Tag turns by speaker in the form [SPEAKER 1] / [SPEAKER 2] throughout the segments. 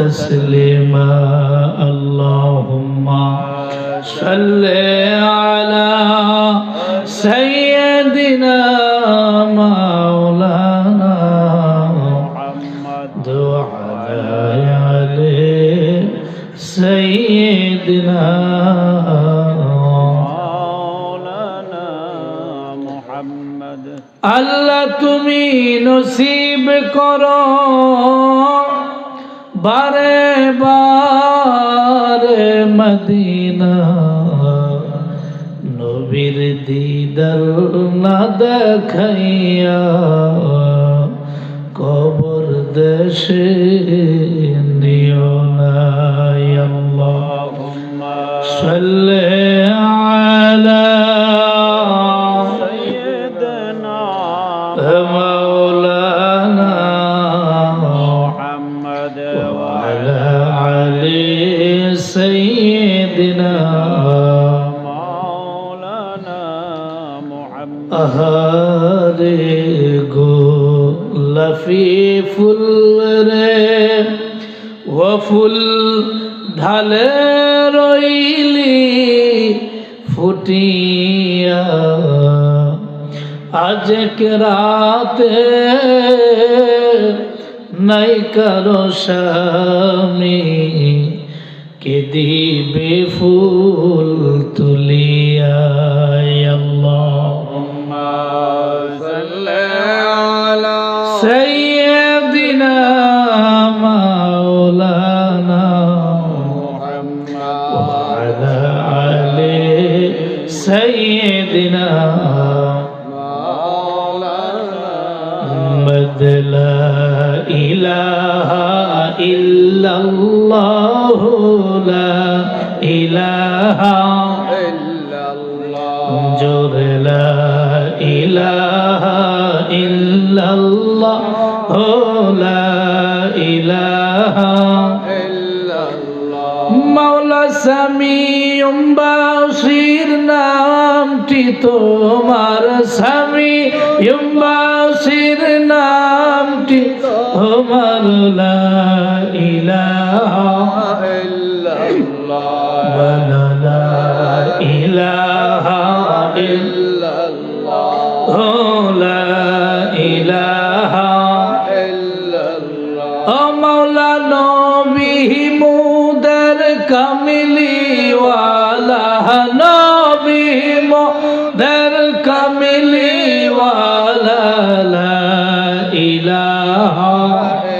[SPEAKER 1] تسليما اللهم صل على سيدنا مولانا محمد وعلى سيدنا مولانا محمد আল্লাহ তুমি নসিব করো বারে বারে মদিনা নবীর দিদার না দেখাইয়া কবর দেশে নিও না আল্লাহুম্মা সাল্লি আলা সাইয়্যিদিনা মাওলানা মুহাম্মদ ওয়া আলা আলি সাইয়্যিদিনা মাওলানা মুহাম্মদ আহারে গোলাপি ফুল রে ও ফুল ঢালে রইলি ফুটিয়া আজকে রাতে নাই কারো স্বামী কে দিবে ফুল তুলিয়া আল্লাহুম্মা সাল্লি আলা সাইয়্যিদিনা মাওলানা মুহাম্মদ ওয়া আলা আলি সাইয়্যিদিনা لا إله إلا الله لا إله إلا الله جور لا إله إلا الله لا إله إلا الله مولا سميع بصير নামটি তোমার سميع بصير নামটি তোমার লা ইলাহা ইল্লাল্লাহ লা ইলাহা ইল্লাল্লাহ লা ইলাহা ইল্লাল্লাহ ও মাওলা নবী মুদের কামিলি ওয়ালা নবী মুদের কামিলি ওয়ালা লা ইলাহা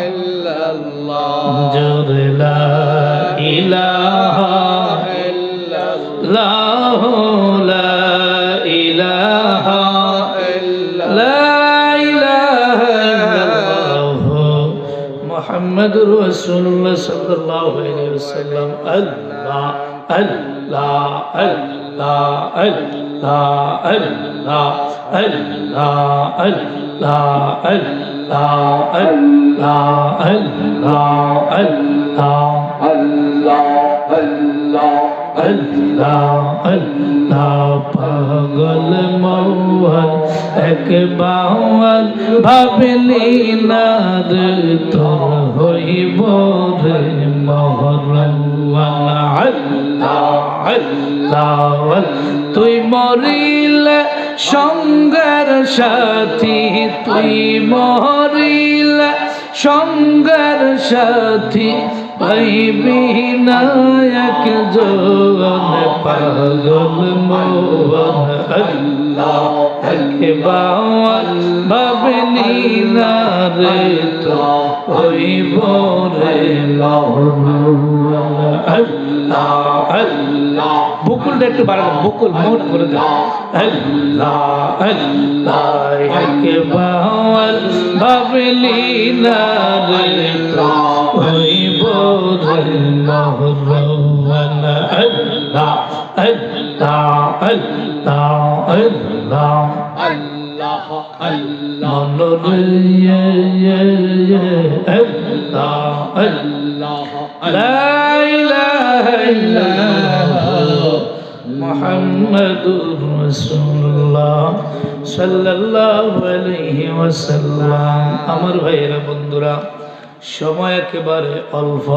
[SPEAKER 1] ইল্লাল্লাহ জোর লা ইলাহা ইল্লাল্লাহ লা ইলাহা ইল্লাল্লাহ মুহাম্মাদুর রাসূলুল্লাহ সাল্লাল্লাহু আলাইহি ওয়াসাল্লাম আল্লাহ আল্লাহ আল্লাহ আল্লাহ আল্লাহ আল্লাহ আল্লাহ আল্লাহ আল্লাহ আল্লাহ আল্লাহ আল্লাহ আল্লাহ পাগল মওয়াল এক বাওয়াল ভাবলি না রে তোর হইব রে মহরওয়ালা আল্লাহ আল্লাহ তুই মরিলে সঙ্গের সাথী তুই মরিলে সঙ্গের সাথী পাইবি না একজন পাগল মওয়াল আল্লাহ একে বাওয়াল ভাবলি না রে তো হইব রে মওলানা আল্লাহ আল্লাহ বুকুলটা একটু বাড়ানো বুকুল মোট করে দাও আল্লাহ আল্লাহ একে বাওয়াল ভাবলি না রে তো হইব রে মওলানা আল্লাহ আল্লাহ আল্লাহ আল্লাহ আল্লাহ আল্লাহ মনরে আল্লাহ আল্লাহ লা ইলাহা ইল্লাল্লাহ মুহাম্মাদুর রাসূলুল্লাহ সাল্লাল্লাহু আলাইহি ওয়াসাল্লাম। আমার ভাইয়েরা বন্ধুরা, সময় একেবারে অল্প,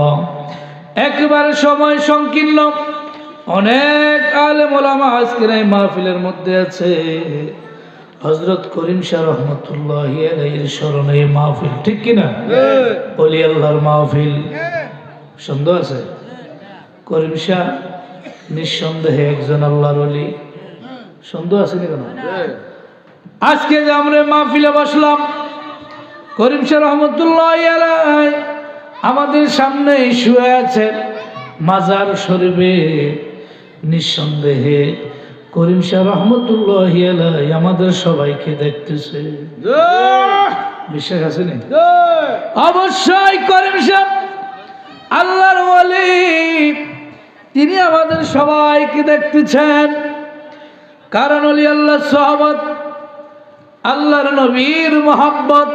[SPEAKER 1] একেবারে সময় সংকীর্ণ। অনেক আলেম ওলামা আজকের এই মাহফিলের মধ্যে আছে। হযরত করিম শাহ রহমতুল্লাহি আলাইহির স্মরণে এই মাহফিল, ঠিক কিনা? ওলি আল্লাহর মাহফিল। সন্দেহ আছে? করিম শাহ নিঃসন্দেহে একজন আল্লাহর ওলি। সন্দেহ আছে কেন? আজকে যে আমরা মাহফিলে বসলাম, করিম শাহ রহমতুল্লাহি আলাইহি আমাদের সামনে শুয়ে আছে মাজার শরীফে। নিঃসন্দেহে করিম শাহ রহমতুল্লাহি আলাইহি আমাদের সবাইকে দেখতেছে। বিশ্বাস আছে না? অবশ্যই করিম শাহ আল্লাহর ওলি, তিনি আমাদের সবাইকে দেখতেছেন। কারণ ওলি আল্লাহর সোহবত, আল্লাহর নবীর মোহাব্বত,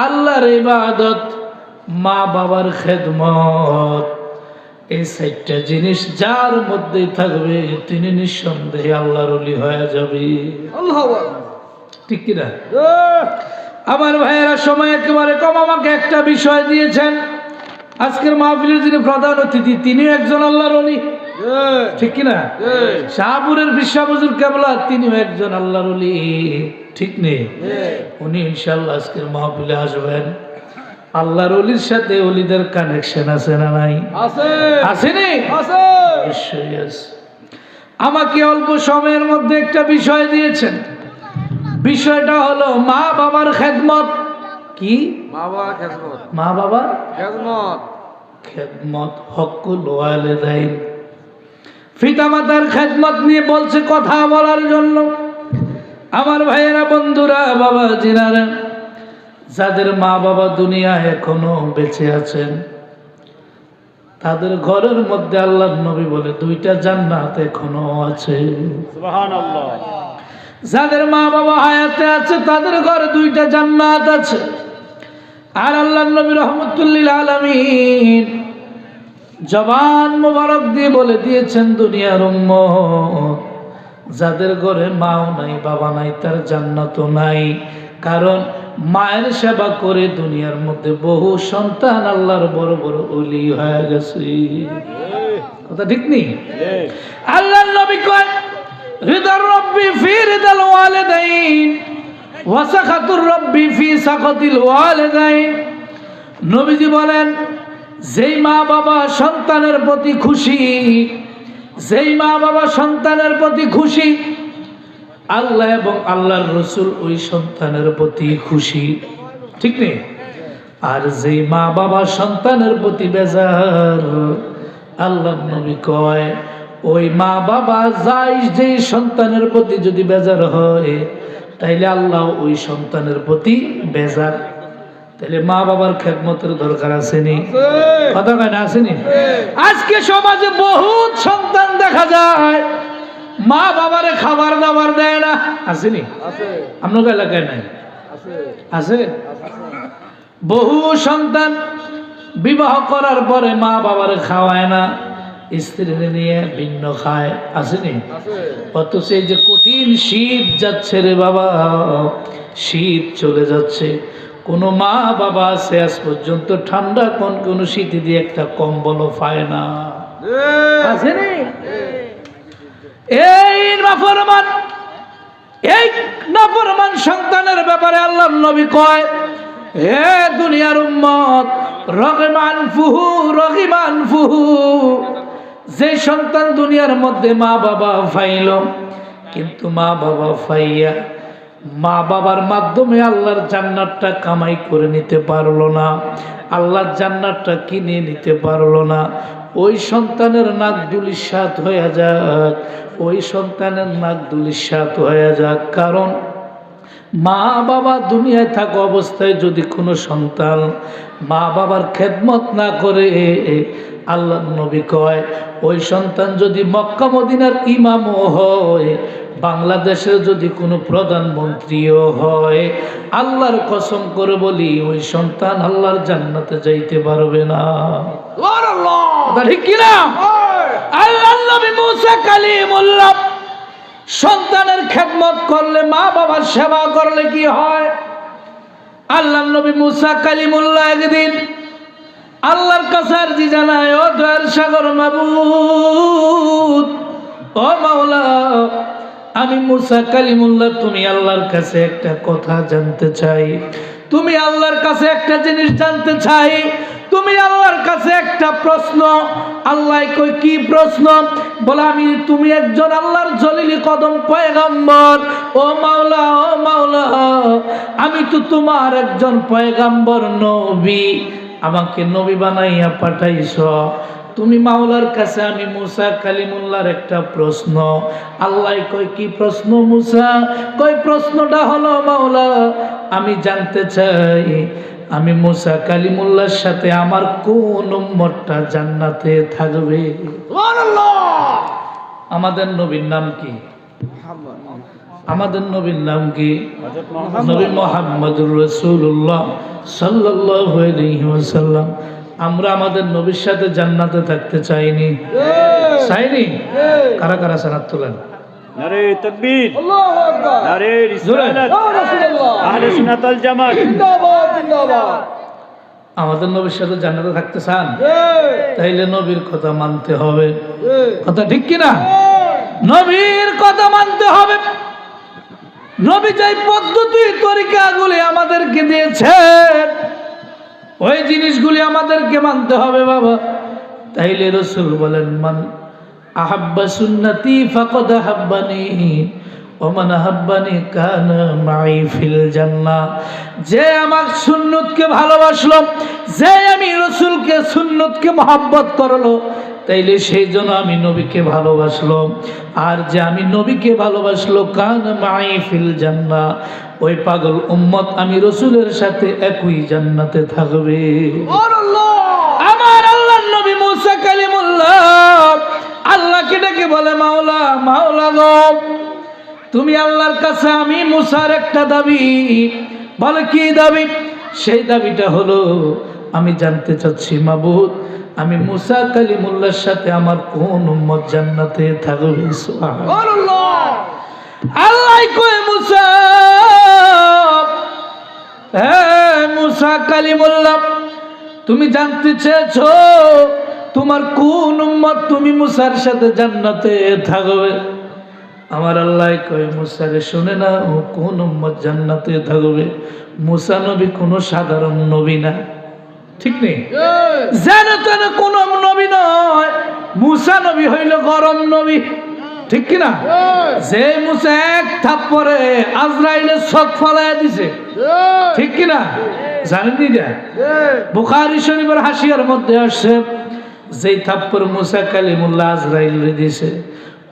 [SPEAKER 1] আল্লাহর ইবাদত, মা বাবার খেদমত, এই চারটা জিনিস যার মধ্যেই থাকবে তিনি নিঃসন্দেহে আল্লাহর ওলি হয়ে যাবে। ঠিক কিনা? আমার ভাইয়েরা, সময় একেবারে কম। আমাকে একটা বিষয় দিয়েছেন, আজকের মাহফিলের যিনি প্রধান অতিথি তিনিও একজন আল্লাহর ওলি। ঠিক কিনা? শাহপুরের বিশ্বাস হুজুর কেবলা তিনিও একজন আল্লাহর ওলি। ঠিক নেই? উনি ইনশাআল্লাহ আজকের মাহফিলে আসবেন। আল্লাহর ওলির সাথে ওলিদের কানেকশন আছে না নাই? আছে। আসেনি? আছে, নিশ্চয়ই আছে। আমাকে অল্প সময়ের মধ্যে একটা বিষয় দিয়েছেন। বিষয়টা হলো মা বাবার খেদমত। কি? মা বাবার খেদমত। মা বাবার খেদমত, খেদমত হকুল ওয়ালিদাইন। পিতামাতার খেদমত নিয়ে বলছে কথা বলার জন্য। আমার ভাইয়েরা, বন্ধুরা, বাবা জিনারা, যাদের মা বাবা দুনিয়ায় এখনো বেঁচে আছেন, তাদের ঘরের মধ্যে আল্লাহর নবী বলে দুইটা জান্নাত এখনো আছে। সুবহানাল্লাহ। যাদের মা বাবা হায়াতে আছে তাদের ঘরে দুইটা জান্নাত আছে। আর আল্লাহর নবী রহমতুল্লিল আলামিন জবান মোবারক দিয়ে বলে দিয়েছেন, দুনিয়ার উম্মত যাদের ঘরে মাও নাই বাবা নাই তার জান্নাতও নাই। কারণ মায়ের সেবা করে দুনিয়ার মধ্যে বহু সন্তান আল্লাহর বড় বড় ওলি হয়ে গেছে। কথা ঠিক নেই? আল্লাহর নবী কয়, রিদার রব্বি ফি রিদাল ওয়ালিদাইন ওয়া সাখাতুর রব্বি ফি সাখাতিল ওয়ালিদাইন। নবীজি বলেন, যেই মা বাবা সন্তানের প্রতি খুশি, যেই মা বাবা সন্তানের প্রতি খুশি, আল্লাহ এবং আল্লাহর রসুল ওই সন্তানের প্রতি খুশি। ঠিক নেই? আর যেই মা বাবা সন্তানের প্রতি বেজার, আল্লাহর নবী কয় ওই মা বাবা যাই যেই সন্তানের প্রতি যদি বেজার হয়, তাইলে আল্লাহ ওই সন্তানের প্রতি বেজার। তাহলে মা বাবার খেদমতের দরকার আসেনি? কথা কেন আসেনি? আজকে সমাজে বহুত সন্তান দেখা যায় মা বাবারে খাবার দাবার দেয় না। আসেনি? আপনার এলাকায় নাই? আছে। বহু সন্তান বিবাহ করার পরে মা বাবারে খাওয়ায় না, স্ত্রী নিয়ে ভিন্ন খায়। আসেনি? অথচ এই যে কঠিন শীত যাচ্ছে রে বাবা, শীত চলে যাচ্ছে, কোনো মা বাবা আছে আজ পর্যন্ত ঠান্ডা কোন শীতে দিয়ে একটা কম্বলও পায় না। আসেনি? এই নাফরমান সন্তানের ব্যাপারে আল্লাহর নবী কয়, হে দুনিয়ার উম্মত, রগিমান ফুহু, যে সন্তান দুনিয়ার মধ্যে মা বাবা পাইল, কিন্তু মা বাবা পাইয়া মা বাবার মাধ্যমে আল্লাহর জান্নাতটা কামাই করে নিতে পারলো না, আল্লাহর জান্নাতটা কিনে নিতে পারলো না, ওই সন্তানের নাক দুলিশাত হয়ে যাক, ওই সন্তানের নাক দুলিশাত হয়ে যাক। কারণ মা বাবা দুনিয়ায় থাকা অবস্থায় যদি কোনো সন্তান মা বাবার খেদমত না করে, আল্লাহর নবী কয় ওই সন্তান যদি মক্কা মদিনার ইমামও হয়, বাংলাদেশের যদি কোনো প্রধানমন্ত্রীও হয়, আল্লাহর কসম করে বলি ওই সন্তান আল্লাহর জান্নাতে যাইতে পারবে না। ঠিক কিনা? আল্লাহর নবী মুসা কালিমুল্লাহ সন্তানের খেদমত করলে, মা বাবার সেবা করলে কি হয়? আল্লাহর নবী মুসা কালিমুল্লাহ একদিন আল্লাহর কাছে আরজি জানায়, ও দয়ার সাগর মাবুদ, ও মাওলা, আমি মুসা কালিমুল্লাহ তুমি আল্লাহর কাছে একটা কথা জানতে চাই, তুমি আল্লাহর কাছে একটা জিনিস জানতে চাই, তুমি আল্লাহর কাছে একটা প্রশ্ন। আল্লাহ কই কি প্রশ্ন? বলে আমি তুমি একজন আল্লাহর জলিলি কদম পয়গাম্বর। ও মাওলা, ও মাওলা, আমি তো তোমার একজন পয়গাম্বর নবী, আমাকে নবী বানাইয়া পাঠাইছ তুমি। মাওলার কাছে আমি মুসা কালিমুল্লাহর একটা প্রশ্ন। আল্লাহ কই কি প্রশ্ন মুসা? কই প্রশ্নটা হলো মাওলা আমি জানতে চাই আমি মুসা কালিমুল্লাহর সাথে আমার কোন উম্মতটা জান্নাতে থাকবে। সুবহানাল্লাহ। আমাদের নবীর নাম কি? আমাদের নবীর নাম কি? নবী মুহাম্মদুর রাসূলুল্লাহ সাল্লাল্লাহু আলাইহি ওয়াসাল্লাম। আমরা আমাদের নবীর সাথে জান্নাতে থাকতে চাইনি? চাইনি? কারা কারা সালাত তোলেন?
[SPEAKER 2] নারে তাকবীর, আল্লাহু আকবার, নারে রিসালাত, ইয়া রাসূলুল্লাহ, আহলে সুন্নাত ওয়াল জামাত জিন্দাবাদ, জিন্দাবাদ।
[SPEAKER 1] আমাদের নবীর সাথে জান্নাতে থাকতে চান? তাইলে নবীর কথা মানতে হবে। কথা ঠিক কি না? নবীর কথা মানতে হবে। নবী যেই পদ্ধতি তরিকাগুলি আমাদেরকে দিয়েছেন ওই জিনিসগুলি আমাদেরকে মানতে হবে বাবা। তাইলে রাসূল বলেন, মান আহাব্বা সুন্নতি ফাকাদ আহাব্বানি ওয়া মান আহাব্বানি কানা মাই ফিল জান্নাহ। যে আমার সুন্নতকে ভালোবাসলো, যে আমি রাসূলকে সুন্নতকে মহব্বত করলো, তাইলে সেই জন্য আমি নবীকে ভালোবাসলো। আর যে আমি নবীকে ভালোবাসলো কানা মাই ফিল জান্নাহ, ওই পাগল উম্মত আমি রাসূলের সাথে একই জান্নাতে থাকবে। সুবহানাল্লাহ। আমার আল্লাহর নবী মুসা কালিমুল্লাহ আল্লাহকে ডেকে বলে, মাওলা, মাওলা গো, তুমি আল্লাহর কাছে আমি মুসার একটা দাবি। বলে কি দাবি? সেই দাবিটা হলো আমি জানতে চাচ্ছি মাবুদ আমি মুসা কালিমুল্লাহর সাথে আমার কোন উম্মত জান্নাতে থাকবে। সুবহানাল্লাহ। আল্লাহ কয় মুসা, হ্যাঁ মুসা কালিমুল্লাহ, তুমি জানতে চেয়েছো তোমার কোন উম্মত তুমি মুসার সাথে জান্নাতে থাকবে। আমার আল্লাহ কয় মুসা রে শুনে না, ও কোন উম্মত জান্নাতে থাকবে। মুসা নবী কোনো সাধারণ নবী না, ঠিক নেই? জানো তো না কোন নবী নয়, মুসা নবী হইল গরম নবী, ঠিক কিনা? যে মুসা এক থাপ্পড়ে আজরাইলের চোখ ফলাইয়া দিছে, ঠিক কিনা? জানেন নি? বুখারী শরীফের হাসিয়ার মধ্যে আসছে, যেই থাপ্পড় মুসা কালিমুল্লাহ আজরাইলে দিছে,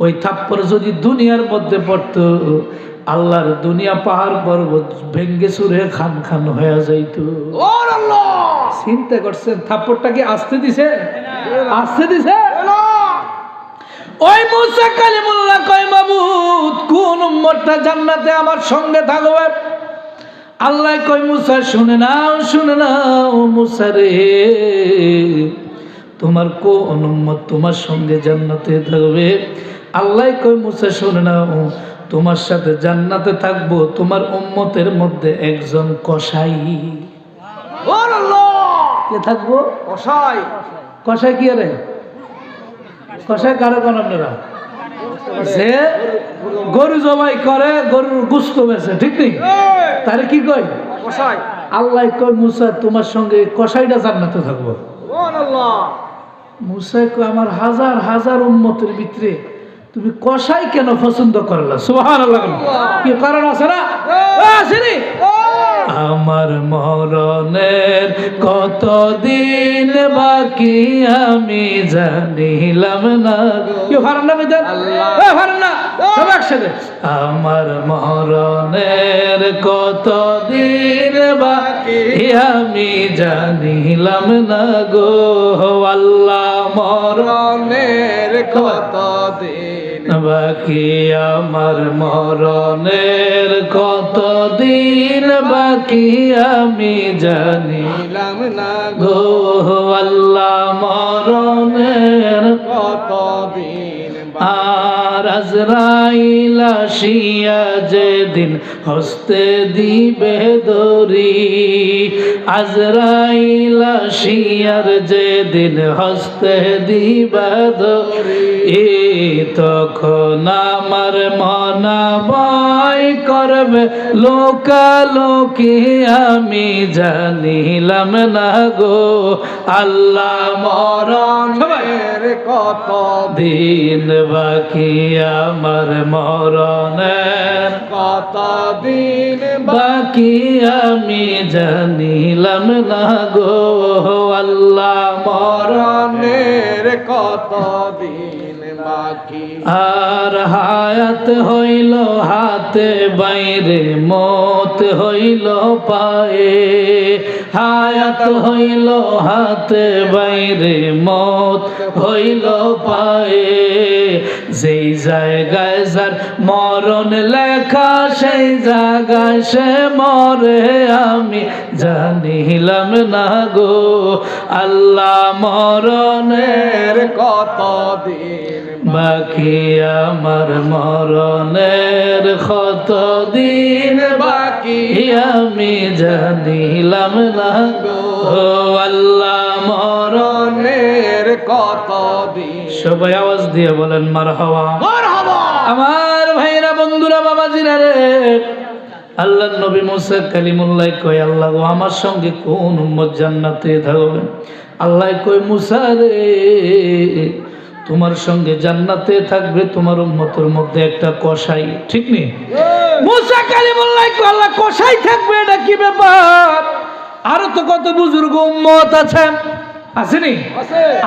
[SPEAKER 1] ওই থাপ্পড় যদি দুনিয়ার মধ্যে পড়তো, আল্লাহর দুনিয়া পাহাড় পর্বত ভেঙ্গে চুরে খান খান হয়ে যাইতো। চিন্তা করছেন থাপ্পড়টা কি আসতে দিছে? আসতে দিছে? ওই মুসা কালিমুল্লাহ কয় মাবুদ কোন উম্মতটা জান্নাতে আমার সঙ্গে থাকবে। আল্লাহ কয় মুসা শুনে নাও, শুনে নাও মুসা রে, তোমার কোন উম্মত তোমার সঙ্গে জান্নাতে থাকবে। আল্লাহ কয় মুসা শুনে নাও, তোমার সাথে জান্নাতে থাকবো তোমার উম্মতের মধ্যে একজন কসাই। কে থাকবো? কসাই। কসাই কি রে? কসাই কারো কোন আপনারা? যে গরু জবাই করে, গরুর গোশত বেচে, ঠিক নেই? তারে কি কয়? কসাই। আল্লাহ কয় মুসা তোমার সঙ্গে কসাইটা জান্নাতে থাকবো। মুসা কয় আমার হাজার হাজার উম্মতের ভিতরে তুমি কসাই কেন পছন্দ করলা? সুবহানাল্লাহ। কি কারণ আছে না? আছে নি? আমার মরণের কতদিন বাকি আমি জানিলাম না। কি ফারান না বেদা? আল্লাহ ফারান না সব একসাথে। আমার মরণের কতদিন বাকি আমি জানিলাম না গো আল্লাহ, মরণের কতদিন বাকি আমার মরণের কতদিন বাকি আমি জানিলাম না গো আল্লাহ, মরণের কতদিন। আর আজরাইল আসিয়া যেদিন হস্তে দিবে দড়ি, আজরাইল আসিয়ার যেদিন হস্তে দিবে দড়ি, তখন আমার মনা ভয় করবে লোকালোকি, আমি জানিলাম না গো আল্লাহ মরণের কত দিন বাকি, আমার মরণের কত দিন বাকি, আমি জানিলাম না গো আল্লাহ মরণের কত দিন বাকি। আর হায়াত হইল হাতে বাইরে, মত হইল পায়ে, হায়াত হইল হাতে বাইরে, মত হইল পায়ে, যেই জায়গায় যার মরণ লেখা সেই জায়গায় সে মরে, আমি জানিলাম না গো আল্লাহ মরণের কত দিন বাকি, আমার মরণের কত দিন বাকি, আমি জানিলাম না গো আল্লাহ মরণের কত দিন। সবাই আওয়াজ দিয়ে বলেন মারহাবা মারহাবা। আমার ভাইরা বন্ধুরা বাবাজিরা রে, আল্লাহর নবী মুসা কালিমুল্লাহ কয় আল্লাহ গো আমার সঙ্গে কোন উম্মত জান্নাতে থাকবে? আল্লাহ কয় মুসা রে তোমার সঙ্গে জান্নাতে থাকবে তোমার উম্মতের মধ্যে একটা কসাই। ঠিক নেই? মুসা কালিমুল্লাহ কয় আল্লাহ কসাই থাকবে, এটা কি ব্যাপার? আরো তো কত বুজুর্গ উম্মত আছে, আসেনি?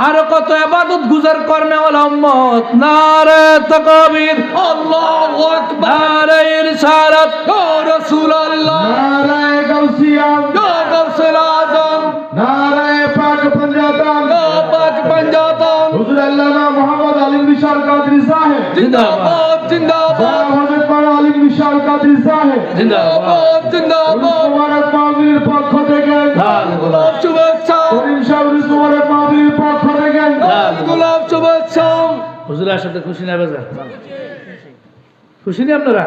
[SPEAKER 1] আরো কত ইবাদত গুজার করনে ওয়ালা উম্মত। নারে তাকবীর, আল্লাহু আকবার, নারে রিসালাত, ইয়া রাসূলুল্লাহ, নারে গাউসিয়া, ইয়া গাউসুল আযম, নারে পাক পাঞ্জাতন, ইয়া পাক পাঞ্জাতন, হুজুর আল্লামা মুহাম্মদ আলিম বিশাল কাদরি সাহেব জিন্দাবাদ জিন্দাবাদ, হযরত মাওলানা আলিম বিশাল কাদরি সাহেব জিন্দাবাদ জিন্দাবাদ। মুবারক মাহফিলের পক্ষ থেকে লাল গোলাপ শুভেচ্ছা, করিম শাহরুজ মুবারক মাহফিলের পক্ষ থেকে লাল গোলাপ শুভেচ্ছা। হুজুরের সাথে খুশি না বেজার? খুশি না আপনারা?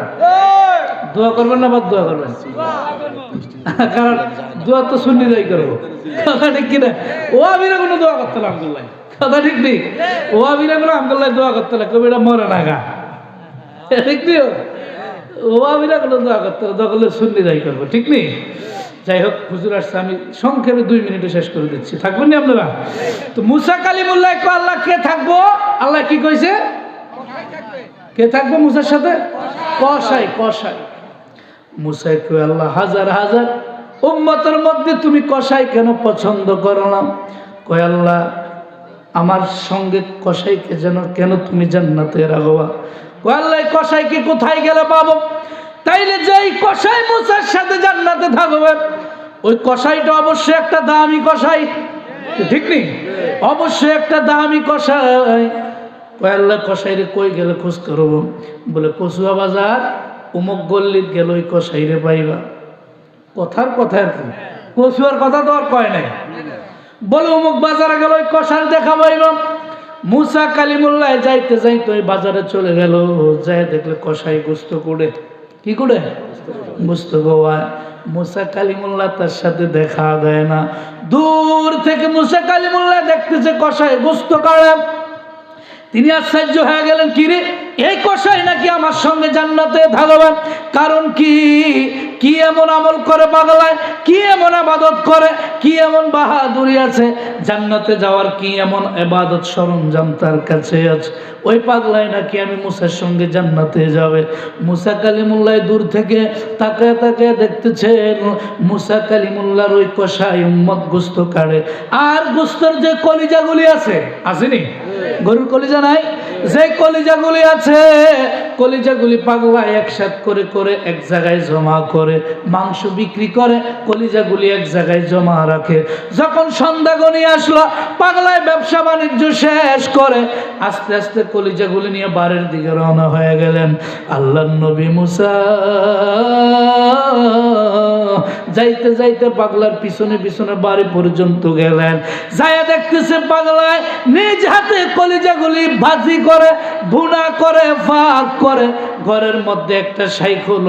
[SPEAKER 1] দোয়া করবেন না বাদ দোয়া করবেন? কারণ দোয়া তো সুন্নিরাই করবো, কথা ঠিক কিনা? ও আমিরা কোনো দোয়া করতে না আব্দুল্লাহ, কথা ঠিক নেই? ও আমিরা কোনো আব্দুল্লাহ দোয়া করতে না, কবি এটা মরে না গা, ঠিক নেই? ও আমিরা কোনো দোয়া করতে না, দোয়া করলে সুন্নিরাই করবো, ঠিক নেই? যাই হোক, হুজুর আসছে, আমি সংক্ষেপে 2 মিনিটে শেষ করে দিচ্ছি, থাকবেন না আপনারা? তো মুসা কালিমুল্লাহ কো আল্লাহ কে থাকবো? আল্লাহ কি কইছে? কে থাকবো মুসার সাথে? কসাই। কসাই। মুসা কই আল্লাহ হাজার হাজার উম্মতের মধ্যে তুমি কসাই কেন পছন্দ করো না? কয় আল্লাহ আমার সঙ্গে কসাইকে যেন কেন তুমি জান্নাতে রাখবা? কয় আল্লাহ কসাইকে কোথায় গেলে পাবো? তাইলে যেই কসাই মুসার সাথে জান্নাতে থাকবে ওই কসাইটা অবশ্যই একটা দামি কসাই, ঠিক নেই? অবশ্যই একটা দামি কসাই। কয় আল্লাহ কসাইরে কই গেলে খোঁজ করবো? বলে কচুয়া বাজার অমুক গল্লিত গেল ওই কসাইরে পাইবা। কথার কথা আর কি, কচুয়ার কথা তো আর কয় নাই। বলে অমুক বাজারে গেল ওই কসাই দেখা পাইবা। মুসা কালিমুল্লাহ যাইতে যাইতে ওই বাজারে চলে গেল, যাই দেখলে কসাই গোস্ত করে, কি করে গোস্ত গোয়ায়। মুসা কালিমুল্লাহ তার সাথে দেখা দেয় না, দূর থেকে মুসা কালিমুল্লাহ দেখতেছে কসাই গোস্ত করে। তিনি আশ্চর্য হয়ে গেলেন, কি রে এই কসাই নাকি আমার সঙ্গে জান্নাতে থাকবে? কারণ কি কি এমন আমল করে পাগলায়, কি এমন ইবাদত করে, কি এমন বাহাদুরি আছে, জান্নাতে যাওয়ার কি এমন ইবাদত সরঞ্জাম তার কাছে আছে, ওই পাগলায় নাকি আমি মুসার সঙ্গে জান্নাতে যাবে। মুসা কালিমুল্লাহ দূর থেকে তাকায় তাকায় দেখতেছেন মুসা কালিমুল্লাহর ওই কসাই উম্মত গোস্ত কাটে। আর গোস্তর যে কলিজাগুলি আছে, আসেনি? গরুর কলিজা নাই? যে কলিজাগুলি আছে, কলিজাগুলি পাগলা একসাথ করে করে এক জায়গায় জমা করে মাংস বিক্রি করে, কলিজাগুলি এক জায়গায় জমা রাখে। যখন সন্ধ্যা গনিয়ে আসলো, পাগলায় ব্যবসা বাণিজ্য শেষ করে আস্তে আস্তে কলিজাগুলি নিয়ে বাড়ির দিকে রওনা হয়ে গেলেন। আল্লাহর নবী মুসা যাইতে যাইতে পাগলার পিছনে পিছনে বাড়ি পর্যন্ত গেলেন। যাইয়া দেখতেছে পাগলায় নিজ হাতে কলিজাগুলি ভাজি করে, ভুনা করে, ফাঁক করে। ঘরের মধ্যে একটা শাইখুল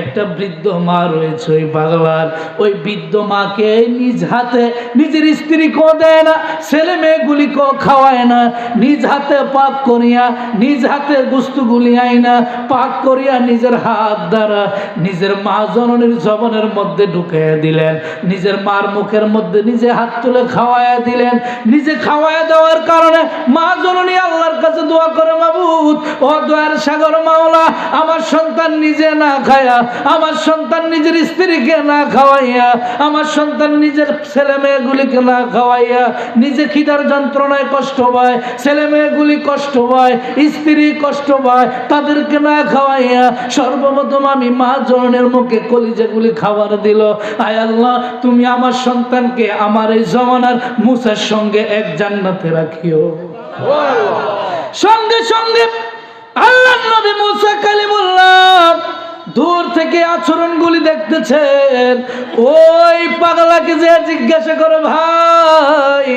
[SPEAKER 1] একটা বৃদ্ধ মা রয়েছে ওই পাগলার। ওই বৃদ্ধ মাকে নিজ হাতে নিজের স্ত্রীকেও দেয় না, ছেলে মেয়েগুলিকেও খাওয়ায় না, নিজ হাতে পাক করিয়া, নিজ হাতে গুস্তুগুলি আইনা পাক করিয়া নিজের হাত দ্বারা নিজের মা জননীর জবনের মধ্যে ঢুকাইয়া দিলেন। নিজের মার মুখের মধ্যে নিজে হাত তুলে খাওয়াইয়া দিলেন। নিজে খাওয়াইয়া দেওয়ার কারণে মা জননী আল্লাহর কাছে দোয়া করে, মাবুদ ও দয়ার সাগর মাওলা, আমার সন্তান নিজে না খায়া, আমার সন্তান নিজের স্ত্রীকে না খাওয়াইয়া, আমার সন্তান নিজের ছেলে মেয়েগুলিকে না খাওয়াইয়া নিজে খিদার যন্ত্রণায় কষ্ট পায়, ছেলে মেয়েগুলি কষ্ট পায়, স্ত্রী কষ্ট পায়, তাদেরকে না খাওয়াইয়া সর্বপ্রথম আমি মা জননের মুখে কলিজাগুলি খাবার দিল। আয় আল্লাহ, তুমি আমার সন্তানকে আমার এই জমানার মুসার সঙ্গে এক জান্নাতে রাখিও। সঙ্গে সঙ্গে আল্লাহর নবী মুসা কালিমুল্লাহ দূর থেকে আচরণগুলি দেখতেছেন। ওই পাগলাকে যে জিজ্ঞাসা করে, ভাই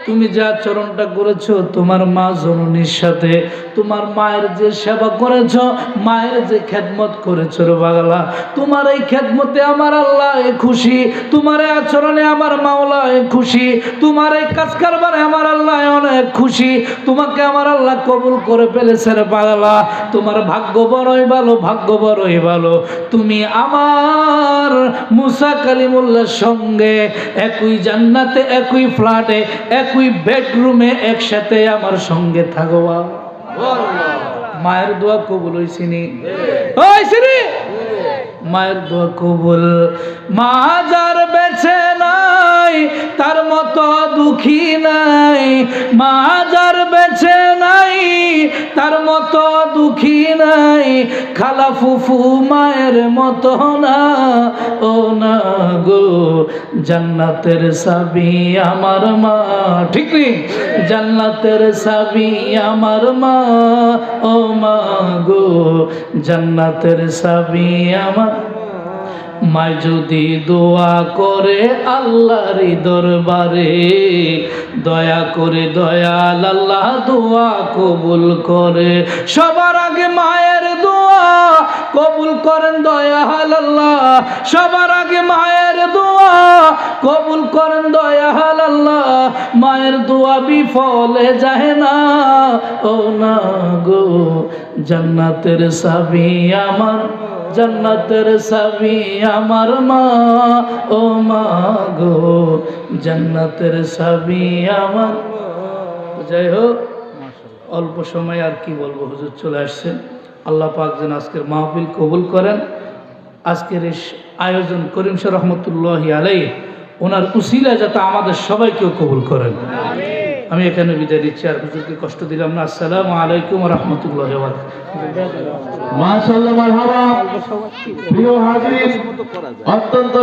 [SPEAKER 1] তুমি যে আচরণটা করেছো তোমার মা জননীর সাথে, তোমার মায়ের যে সেবা করেছো, মায়ের যে খেদমত করেছো রে পাগলা, তোমার এই খেদমতে আমার আল্লাহ খুশি, তোমার এই আচরণে আমার মাওলা খুশি, তোমার এই কাজ কারবারে আমার আল্লাহ অনেক খুশি, তোমাকে আমার আল্লাহ কবুল করে ফেলেছে রে পাগলা। তোমার ভাগ্য বড়ই ভালো, ভাগ্য বড়ই ভালো, তুমি আমার মুসা কালিমুল্লাহর সঙ্গে একই জান্নাতে, একই ফ্ল্যাটে, একই বেডরুমে একসাথে আমার সঙ্গে থাকবা। মায়ের দোয়া কবুল হইছিনি? হইছিনি? মায়ের দোয়া কবুল। মা যার বেঁচে নাই তার মতো দুঃখী নাই, মা যার বেঁচে নাই তার মতো দুঃখী নাই, খালা ফুফু মায়ের মতো না, ও না গো জান্নাতের চাবি আমার মা। ঠিক নেই? জান্নাতের চাবি আমার মা, ও মা গো জান্নাতের চাবি আমার। মা যদি দোয়া করে আল্লাহর দরবারে, দয়া করে দয়াল আল্লাহ দোয়া কবুল করে। সবার আগে মায়ের দোয়া কবুল করেন দয়াল আল্লাহ, সবার আগে মায়ের দোয়া কবুল করেন দয়াল আল্লাহ। মায়ের দোয়া বিফলে যায় না, ও না গো জান্নাতের চাবি আমার, জান্নাতের চাবি আমার মা, ও মা গো জান্নাতের চাবি আমার। যাই হোক, অল্প সময় আর কি বলবো, হুজুর চলে আসছেন। আল্লাহ পাক যেন আজকের মাহফিল কবুল করেন। আজকের এই আয়োজন করিম শাহ রহমতুল্লাহি আলাইহি ওনার উসিলা যাতে আমাদের সবাইকেও কবুল করেন। আমি এখানে বিদায় দিচ্ছি, আর হুজুরকে কষ্ট দিলাম না। আসসালামু আলাইকুম ওয়া রাহমাতুল্লাহি ওয়া বারাকাতুহু।
[SPEAKER 3] মাশাআল্লাহ, মারহাবা। প্রিয় হাজির, অত্যন্ত